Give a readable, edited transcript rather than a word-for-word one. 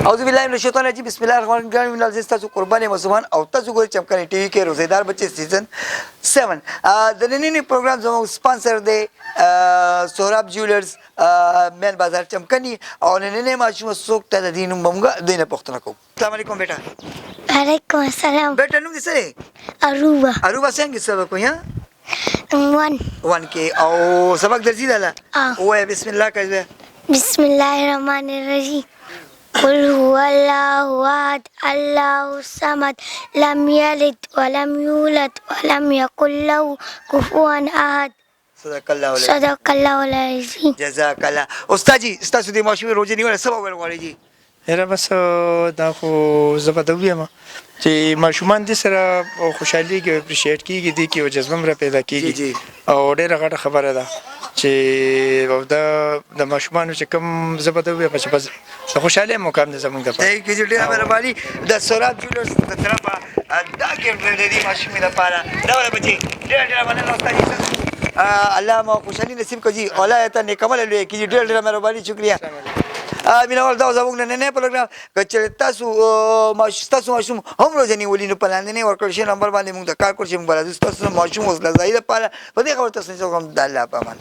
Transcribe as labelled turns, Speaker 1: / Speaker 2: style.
Speaker 1: اعوذ بالله من الشیطان الرجیم بسم الله الرحمن الرحیم عزیز تاسو قربان مسلمان او تاسو ګورئ چمکاني ټي وي کې روزیدار بچي سیزن 7 د نننی پروګرام زموږ سپانسر دی سهراب جویلرز مین بازار چمکني او نننی ماشوم څوک ته د دین موږ دینه پښتنه کوو. السلام علیکم بیٹا.
Speaker 2: وعلیکم السلام.
Speaker 1: بیٹا نوم دې څه دی؟
Speaker 2: اروبا.
Speaker 1: اروبا څنګه سبق وایي؟
Speaker 2: 1
Speaker 1: کې او سبق درځي داله وایي بسم الله کوي.
Speaker 2: بسم الله الرحمن الرحیم. قل هو الله احد الله الصمد لم يلد ولم يولد ولم يكن له كفوا احد.
Speaker 1: صدق الله
Speaker 2: صدق الله العظیم.
Speaker 1: جزاک الله. استاد جی تاسو د ماشوم روزه نیول سبا ویل غواړئ جی؟
Speaker 3: یاره بس دا خو زه به د ویم چې ماشومان دې سره خوشحالېږي او اپریشیټ کېږي دې کې یو جذبه هم را پیدا کېږي او ډېره غټه خبره ده چې د ماشومانو چې کوم زه به د ویم چې بس د خوشحالۍ مقام دی زموږ دپاره.
Speaker 1: ثانک یو ډېره مهرباني د سهراب جویلرز د طرفه دا ګفټ د دې ماشومې لپاره راوړه بچي. ډېره مننه استاد جي. الله مو خوشحالي نصیب کړي الله یې ته نیکمرغه لوی کړي. ډېره مهرباني شکریه. مینوال دا زموږ نننی پروګرام که چېرې ستاسو ماشوم هم روزه نیولي نو په لاندنۍ ورکړل شوي نمبر باندې موږ د کار کړو چې موږ به راځو ستاسو ماشوم اوس له ځایي لپاره په دې خبره تاسو نه د الله په امان.